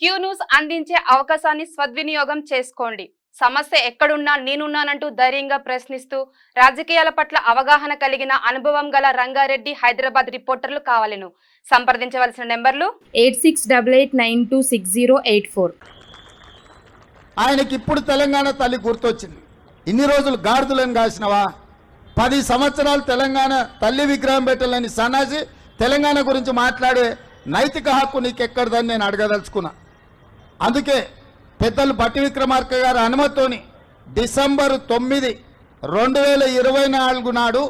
Q news అందించే అవకాశాన్ని సద్వినియోగం చేసుకోండి. సమస్య ఎక్కడున్నా నేనున్నానంటూ ధైర్యంగా ప్రశ్నిస్తూ రాజకీయాల పట్ల అవగాహన కలిగిన అనుభవం గల రంగారెడ్డి హైదరాబాద్ రిపోర్టర్లు కావాలను. సంప్రదించవలసిన నెంబర్లు 8688926084. ఆయనకి ఇప్పుడు తెలంగాణ తల్లి గుర్తొచ్చింది. ఇన్ని రోజులు గాడిదలను కాసినవా? 10 సంవత్సరాలు తెలంగాణ తల్లి విగ్రహం పెట్టాలని సన్నాసి తెలంగాణ గురించి మాట్లాడే నైతిక హక్కు నీకెక్కడదని నేను అడగదలుచుకున్నా. అందుకే పెద్దలు బట్టి విక్రమార్క గారి అనుమతితోని డిసెంబర్ 9, 2024 నాడు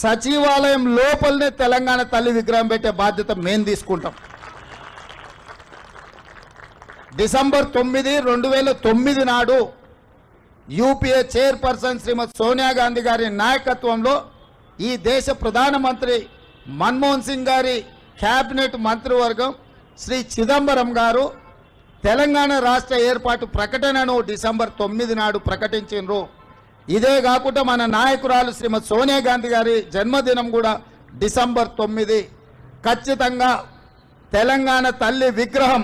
సచివాలయం లోపలనే తెలంగాణ తల్లి విగ్రహం పెట్టే బాధ్యత మేము తీసుకుంటాం. డిసెంబర్ 9, 2009 నాడు యూపీఏ చైర్పర్సన్ శ్రీమతి సోనియా గాంధీ గారి నాయకత్వంలో ఈ దేశ ప్రధానమంత్రి మన్మోహన్ సింగ్ గారి క్యాబినెట్ మంత్రివర్గం శ్రీ చిదంబరం గారు తెలంగాణ రాష్ట్ర ఏర్పాటు ప్రకటనను డిసెంబర్ 9 నాడు ప్రకటించారు. ఇదే కాకుండా మన నాయకురాలు శ్రీమతి సోనియా గాంధీ గారి జన్మదినం కూడా డిసెంబర్ 9. ఖచ్చితంగా తెలంగాణ తల్లి విగ్రహం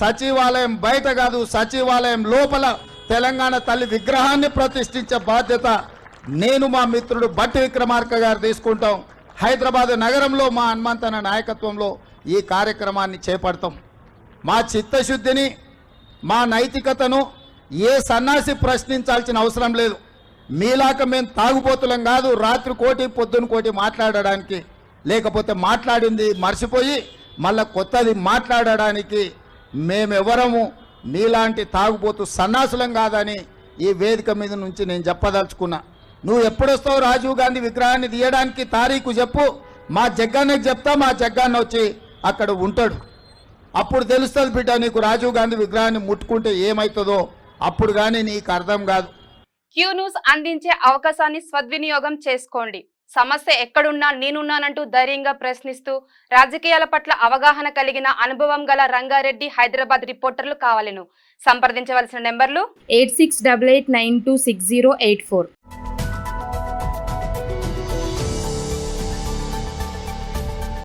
సచివాలయం బయట కాదు, సచివాలయం లోపల తెలంగాణ తల్లి విగ్రహాన్ని ప్రతిష్ఠించే బాధ్యత నేను మా మిత్రుడు బట్టి విక్రమార్క గారు తీసుకుంటాం. హైదరాబాద్ నగరంలో మా హనుమంతన నాయకత్వంలో ఈ కార్యక్రమాన్ని చేపడతాం. మా చిత్తశుద్ధిని, మా నైతికతను ఏ సన్నాసి ప్రశ్నించాల్సిన అవసరం లేదు. మీలాక మేము తాగుబోతులం కాదు, రాత్రి కోటి పొద్దున కోటి మాట్లాడడానికి, లేకపోతే మాట్లాడింది మర్చిపోయి మళ్ళా కొత్తది మాట్లాడడానికి మేమెవరము మీలాంటి తాగుబోతు సన్నాసులం కాదని ఈ వేదిక మీద నుంచి నేను చెప్పదలుచుకున్నా. నువ్వు ఎప్పుడొస్తావు రాజీవ్ గాంధీ విగ్రహాన్ని తీయడానికి తారీఖు చెప్పు, మా జగ్గాన్నకి చెప్తా, మా జగ్గాన్న వచ్చి అక్కడ ఉంటాడు. అప్పుడు తెలుస్తుంది బిడ్డ, నీకు రాజీవ్ గాంధీ విగ్రహాన్ని ముట్టుకుంటే ఏమవుతుందో అప్పుడు కానీ నీకు అర్థం కాదు. క్యూ న్యూస్ అందించే అవకాశాన్ని సద్వినియోగం చేసుకోండి. సమస్య ఎక్కడున్నా నేనున్నానంటూ ధైర్యంగా ప్రశ్నిస్తూ రాజకీయాల పట్ల అవగాహన కలిగిన అనుభవం గల రంగారెడ్డి హైదరాబాద్ రిపోర్టర్లు కావాలను. సంప్రదించవలసిన నెంబర్లు 8688926084.